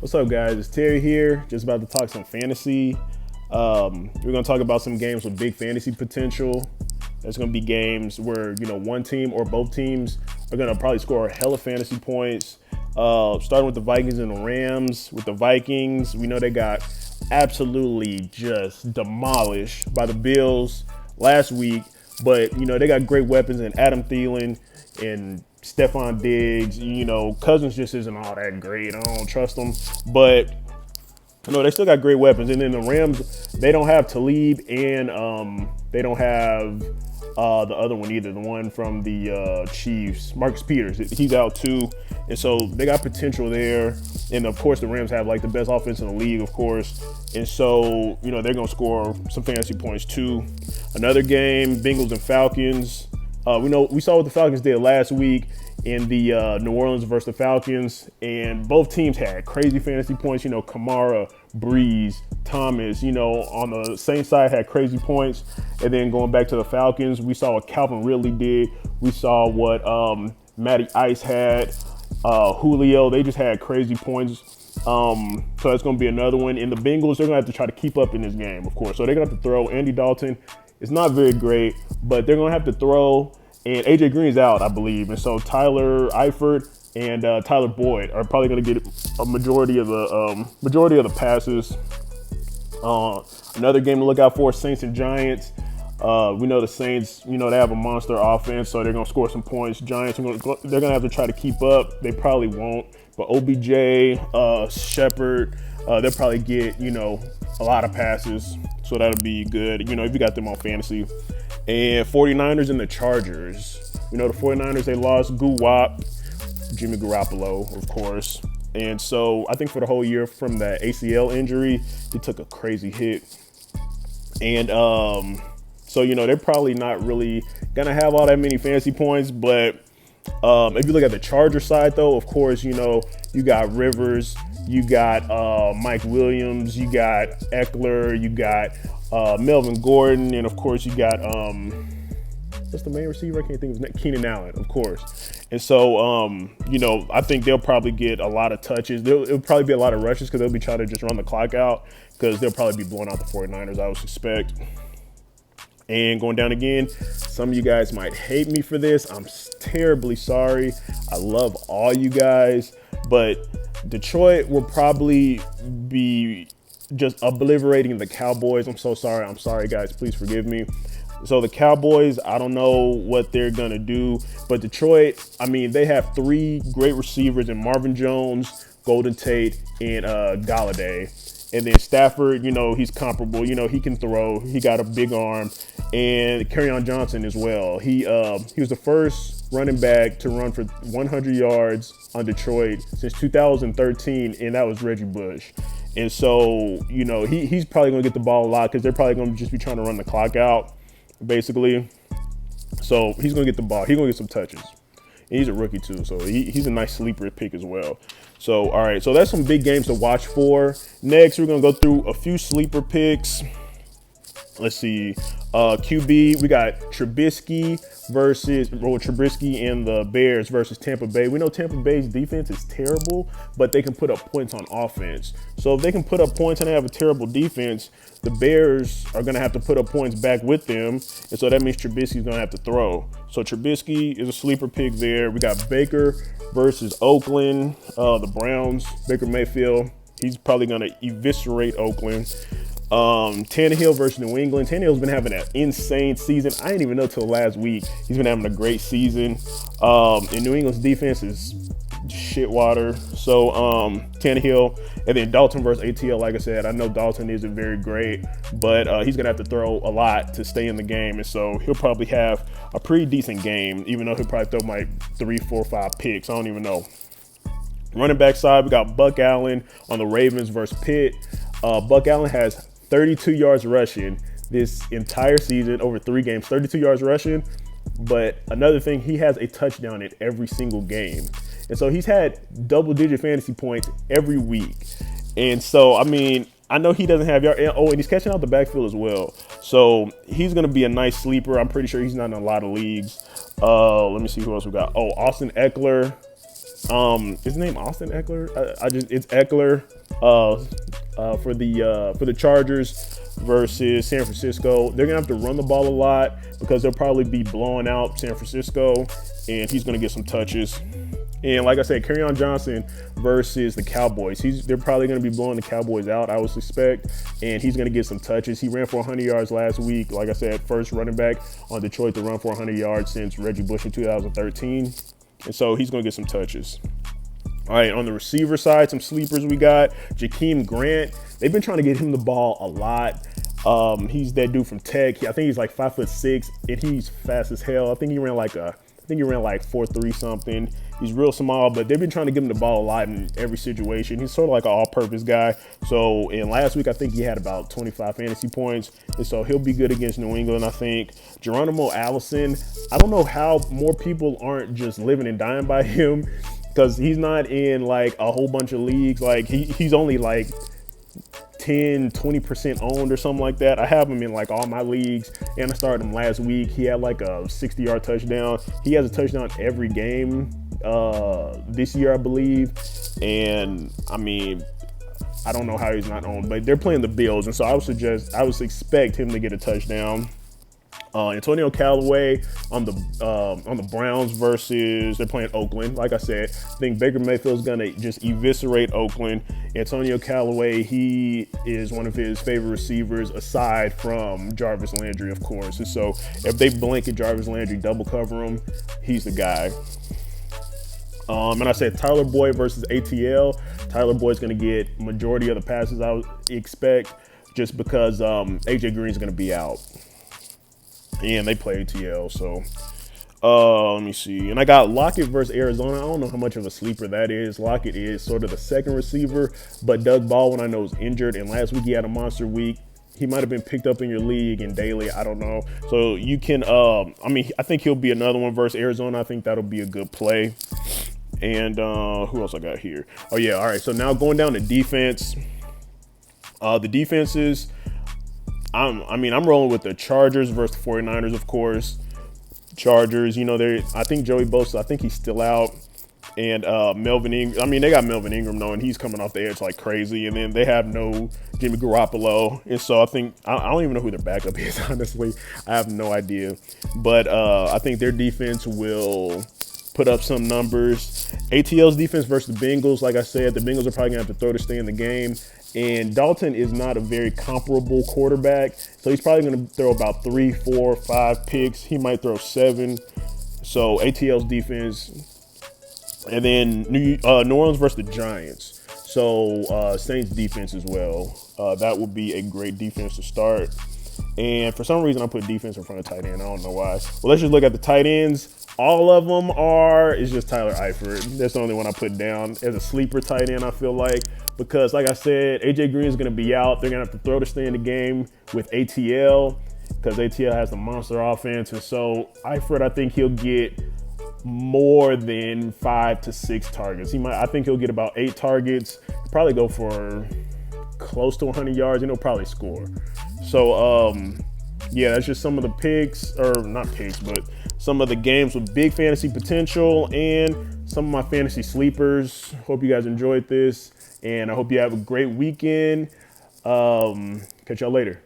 What's up, guys? It's Terry here. Just about to talk some fantasy. We're going to talk about some games with big fantasy potential. There's going to be games where, one team or both teams are going to probably score a hell of fantasy points. Starting with the Vikings and the Rams. With the Vikings, we know they got absolutely just demolished by the Bills last week. But, they got great weapons in Adam Thielen and Stephon Diggs. Cousins just isn't all that great. I don't trust them. But, they still got great weapons. And then the Rams, they don't have Talib and they don't have the other one either. The one from the Chiefs, Marcus Peters. He's out too. And so they got potential there. And, of course, the Rams have, the best offense in the league, of course. And so, they're going to score some fantasy points too. Another game, Bengals and Falcons. We saw what the Falcons did last week in the New Orleans versus the Falcons, and both teams had crazy fantasy points. Kamara, Breeze, Thomas, on the same side had crazy points. And then going back to the Falcons, we saw what Calvin Ridley did. We saw what Matty Ice had. Julio, they just had crazy points. So that's going to be another one. And the Bengals, they're going to have to try to keep up in this game, of course. So they're going to have to throw. Andy Dalton is not very great, but they're going to have to throw. And AJ Green's out, I believe. And so Tyler Eifert and Tyler Boyd are probably going to get a majority of the passes. Another game to look out for, Saints and Giants. We know the Saints, they have a monster offense, so they're going to score some points. Giants, they're going to have to try to keep up. They probably won't. But OBJ, Shepard, they'll probably get, a lot of passes. So that'll be good, if you got them on fantasy. And 49ers and the Chargers. The 49ers, they lost Goo Wop, Jimmy Garoppolo, of course. And so I think for the whole year from that ACL injury, he took a crazy hit. And so, they're probably not really going to have all that many fantasy points. But if you look at the Charger side, though, of course, you got Rivers, you got Mike Williams, you got Eckler, you got Melvin Gordon, and of course you got what's the main receiver? I can't think of his name. Keenan Allen, of course. And so I think they'll probably get a lot of touches. It'll probably be a lot of rushes because they'll be trying to just run the clock out because they'll probably be blowing out the 49ers, I would suspect. And going down again, some of you guys might hate me for this. I'm terribly sorry. I love all you guys, but Detroit will probably be just obliterating the Cowboys. I'm so sorry. I'm sorry, guys. Please forgive me. So the Cowboys, I don't know what they're going to do. But Detroit, they have three great receivers in Marvin Jones, Golden Tate, and Galladay. And then Stafford, he's comparable. He can throw. He got a big arm. And Kerryon Johnson as well. He was the first running back to run for 100 yards on Detroit since 2013, and that was Reggie Bush. And so, he's probably going to get the ball a lot because they're probably going to just be trying to run the clock out, basically. So he's going to get the ball. He's going to get some touches. And he's a rookie too, so he's a nice sleeper pick as well. So, all right, so that's some big games to watch for. Next, we're going to go through a few sleeper picks. Let's see. QB, we got Trubisky and the Bears versus Tampa Bay. We know Tampa Bay's defense is terrible, but they can put up points on offense. So if they can put up points and they have a terrible defense, the Bears are going to have to put up points back with them. And so that means Trubisky's going to have to throw. So Trubisky is a sleeper pick there. We got Baker versus Oakland, the Browns, Baker Mayfield. He's probably going to eviscerate Oakland. Tannehill versus New England. Tannehill's been having an insane season. I didn't even know till last week. He's been having a great season. And New England's defense is shit water. So Tannehill, and then Dalton versus ATL. Like I said, I know Dalton isn't very great, but he's gonna have to throw a lot to stay in the game, and so he'll probably have a pretty decent game, even though he'll probably throw like 3, 4, 5 picks. I don't even know. Running back side, we got Buck Allen on the Ravens versus Pitt. Buck Allen has 32 yards rushing this entire season over 3 games, 32 yards rushing. But another thing, he has a touchdown in every single game. And so he's had double-digit fantasy points every week. And so, I mean, I know he doesn't have yards. Oh, and he's catching out the backfield as well. So he's going to be a nice sleeper. I'm pretty sure he's not in a lot of leagues. Let me see who else we got. Oh, Austin Eckler. His name Austin Eckler. It's Eckler for the Chargers versus San Francisco. They're gonna have to run the ball a lot because they'll probably be blowing out San Francisco, and he's gonna get some touches. And like I said, Kerryon Johnson versus the Cowboys. They're probably going to be blowing the Cowboys out, I would suspect, and he's going to get some touches. He ran for 100 yards last week. Like I said, first running back on Detroit to run for 100 yards since Reggie Bush in 2013. And so he's going to get some touches. All right, on the receiver side, some sleepers we got. Jakeem Grant. They've been trying to get him the ball a lot. He's that dude from Tech. I think he's like 5'6", and he's fast as hell. I think he ran like 4.3 something. He's real small, but they've been trying to give him the ball a lot in every situation. He's sort of like an all-purpose guy. So in last week, I think he had about 25 fantasy points. And so he'll be good against New England, I think. Geronimo Allison, I don't know how more people aren't just living and dying by him, because he's not in like a whole bunch of leagues. Like he's only like 10-20% owned or something like that. I have him in like all my leagues, and I started him last week. He had like a 60-yard touchdown. He has a touchdown every game this year, I believe. And I mean, I don't know how he's not owned, but they're playing the Bills, and so I would expect him to get a touchdown. Antonio Callaway on the Browns versus they're playing Oakland. Like I said, I think Baker Mayfield's gonna just eviscerate Oakland. Antonio Callaway, he is one of his favorite receivers aside from Jarvis Landry, of course. And so if they blanket Jarvis Landry, double cover him, he's the guy. And I said Tyler Boyd versus ATL. Tyler Boyd's gonna get majority of the passes I would expect, just because AJ Green's gonna be out. And they play ATL, so let me see. And I got Lockett versus Arizona. I don't know how much of a sleeper that is. Lockett is sort of the second receiver, but Doug Baldwin I know is injured, and last week he had a monster week. He might have been picked up in your league in daily. I don't know. So you can, I think he'll be another one versus Arizona. I think that'll be a good play. And who else I got here? Oh yeah, all right. So now going down to defense. The defenses. I'm rolling with the Chargers versus the 49ers, of course. Chargers, I think Joey Bosa, I think he's still out. And Melvin Ingram, they got Melvin Ingram, though, and he's coming off the edge like crazy. And then they have no Jimmy Garoppolo. And so I don't even know who their backup is, honestly. I have no idea. But I think their defense will put up some numbers. ATL's defense versus the Bengals, like I said, the Bengals are probably going to have to throw to stay in the game. And Dalton is not a very comparable quarterback, so he's probably going to throw about 3, 4, 5 picks. He might throw 7. So ATL's defense. And then New Orleans versus the Giants. So Saints defense as well. That would be a great defense to start. And for some reason, I put defense in front of tight end. I don't know why. Well, let's just look at the tight ends. All of them it's just Tyler Eifert. That's the only one I put down as a sleeper tight end, I feel like. Because, like I said, AJ Green is going to be out. They're going to have to throw to stay in the game with ATL because ATL has the monster offense. And so Eifert, I think he'll get more than 5 to 6 targets. I think he'll get about 8 targets. Probably go for close to 100 yards, and he'll probably score. So, yeah, that's just some of the picks, or not picks, but some of the games with big fantasy potential and some of my fantasy sleepers. Hope you guys enjoyed this, and I hope you have a great weekend. Catch y'all later.